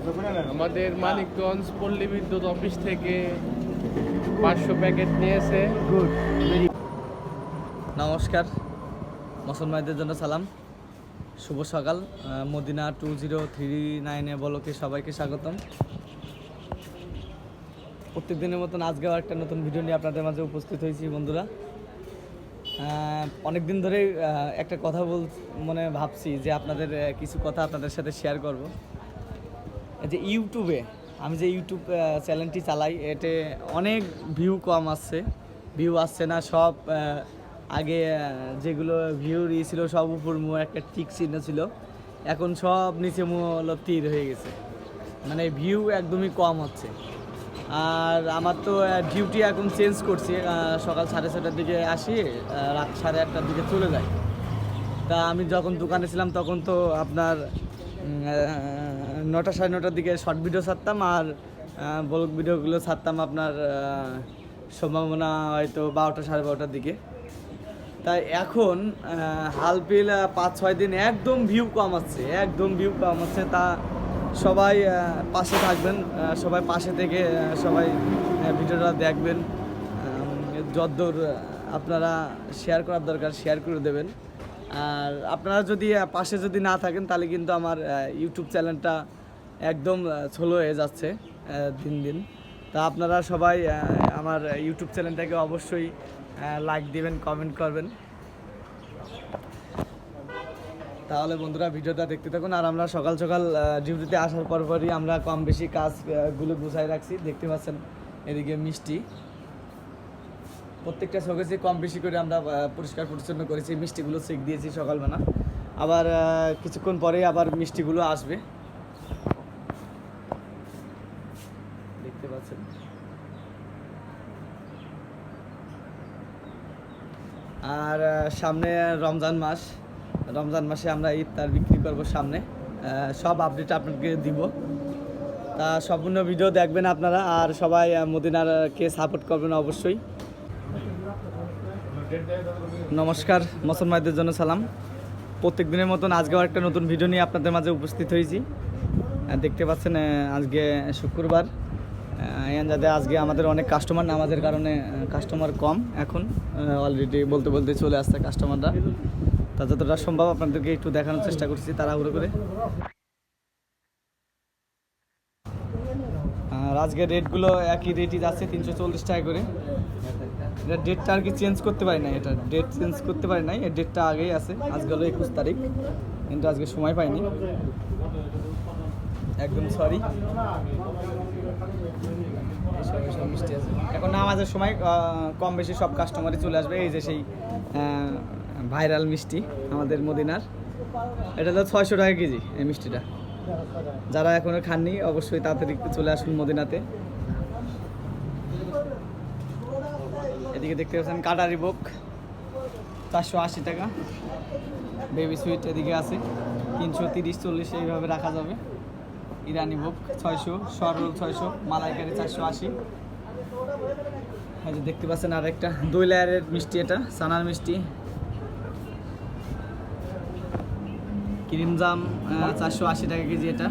আমাদের মানিকগঞ্জ পল্লী বিদ্যুৎ অফিস থেকে 500 প্যাকেট নিয়েছে। গুড, নমস্কার, মুসলমানদের জন্য সালাম, শুভ সকাল। মদিনা 2039 বলকে সবাইকে স্বাগতম। প্রত্যেক দিনের মতন আজকেও একটা নতুন ভিডিও নিয়ে আপনাদের মাঝে উপস্থিত হয়েছি বন্ধুরা। অনেক দিন ধরে একটা কথা ভাবছি যে আপনাদের কিছু কথা আপনাদের সাথে শেয়ার করব। যে ইউটিউবে আমি যে ইউটিউব চ্যানেলটি চালাই, এতে অনেক ভিউ আসছে না। সব আগে যেগুলো ভিউ ছিল সব উপর একটা টিক চিহ্ন ছিল, এখন সব নিচে তীর হয়ে গেছে, মানে ভিউ একদমই কম হচ্ছে। আর আমার তো ডিউটি এখন চেঞ্জ করছি, সকাল 6:30টার দিকে আসি, রাত 8:30টার দিকে চলে যাই। তা আমি যখন দোকানে ছিলাম তখন তো আপনার 9টা 9:30টার দিকে শর্ট ভিডিও ছাড়তাম, আর ব্লগ ভিডিওগুলো ছাড়তাম আপনার সম্ভাবনা হয়তো 12টা 12:30টার দিকে। তাই এখন হালপিল 5-6 দিন একদম ভিউ কম হচ্ছে। তা সবাই পাশে থাকবেন, সবাই পাশে থেকে সবাই ভিডিওটা দেখবেন। যতদূর আপনারা শেয়ার করার দরকার শেয়ার করে দেবেন। আর আপনারা যদি পাশে যদি না থাকেন তাহলে কিন্তু আমার ইউটিউব চ্যানেলটা একদম স্লো হয়ে যাচ্ছে দিন দিন। তা আপনারা সবাই আমার ইউটিউব চ্যানেলটাকে অবশ্যই লাইক দিবেন, কমেন্ট করবেন। তাহলে বন্ধুরা ভিডিওটা দেখতে থাকুন। আর আমরা সকাল সকাল ডিউটিতে আসার পরই আমরা কম বেশি কাজগুলো গুছাই রাখছি। দেখতে পাচ্ছেন এদিকে মিষ্টি, প্রত্যেকটা শোকেসে কম বেশি করে আমরা পরিষ্কার পরিচ্ছন্ন করেছি, মিষ্টিগুলো চেক দিয়েছি সকালবেলা। আবার কিছুক্ষণ পরেই আবার মিষ্টিগুলো আসবে, দেখতে পাচ্ছেন। আর সামনে রমজান মাসে আমরা ইফতার বিক্রি করব সামনে, সব আপডেট আপনাকে দিব। তা সম্পূর্ণ ভিডিও দেখবেন আপনারা, আর সবাই মদিনারকে সাপোর্ট করবেন অবশ্যই। নমস্কার, মুসলমানদের জন্য সালাম। প্রত্যেক দিনের মতন আজকেও একটা নতুন ভিডিও নিয়ে আপনাদের মাঝে উপস্থিত হয়েছি। দেখতে পাচ্ছেন আজকে শুক্রবার, যাতে আজকে আমাদের অনেক কাস্টমার নামাজের কারণে কাস্টমার কম, এখন অলরেডি বলতে বলতে চলে আসছে কাস্টমাররা। তা যতটা সম্ভব আপনাদেরকে একটু দেখানোর চেষ্টা করছি তাড়াহুড়ো করে। আর আজকে রেটগুলো একই রেটই যাচ্ছে, 340 টাকা করে। এটা ডেটটা আর কি চেঞ্জ করতে পারি নাই, এর ডেটটা আগেই আছে। আজকে হলো 21 তারিখ, কিন্তু আজকে সময় পাইনি, একদম সরি। সব মিষ্টি আছে, এখন নামাজের সময় কম বেশি সব কাস্টমারই চলে আসবে। এই যে সেই ভাইরাল মিষ্টি আমাদের মদিনার, এটা হলো 600 টাকা কেজি এই মিষ্টিটা। যারা এখনো খাননি অবশ্যই তাড়াতাড়ি চলে আসুন মদিনাতে। এদিকে দেখতে পাচ্ছেন কাটারি বুক 480 টাকা, বেবি সুইট এদিকে আছে 330-40 এইভাবে রাখা যাবে। ইরানি বুক 600, সরল 600, মালাইকারি 480। এই যে দেখতে পাচ্ছেন আর একটা 2 লেয়ারের মিষ্টি, এটা সানার মিষ্টি। ক্রিমজাম 480 টাকা কেজি এটা।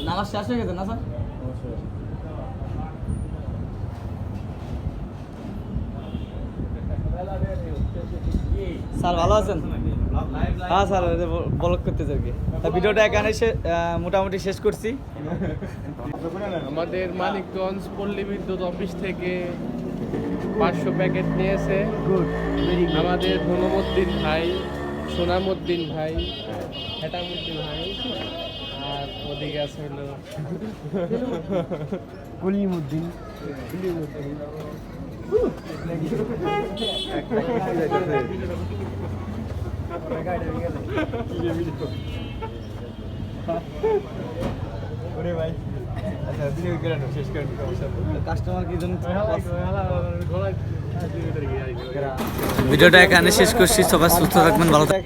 নামাজ শেষ হয়ে গেছে না স্যার? স্যার ভালো আছেন? হ্যাঁ স্যার, ব্লগ করতেছে আর কি। তা ভিডিওটা এখানে মোটামুটি শেষ করছি। আমাদের মানিকগঞ্জ পল্লী বিদ্যুৎ অফিস থেকে 500 প্যাকেট নিয়েছে। গুড, আমাদের ধনমুদ্দিন ভাই, সোনামুদ্দিন ভাই, হেটামুদ্দিন ভাই, আর ওদিকে আছে হলো কলিমুদ্দিন। ভিডিওটা এখানে শেষ করছি। সবাই সুস্থ থাকবেন, ভালো থাকবেন।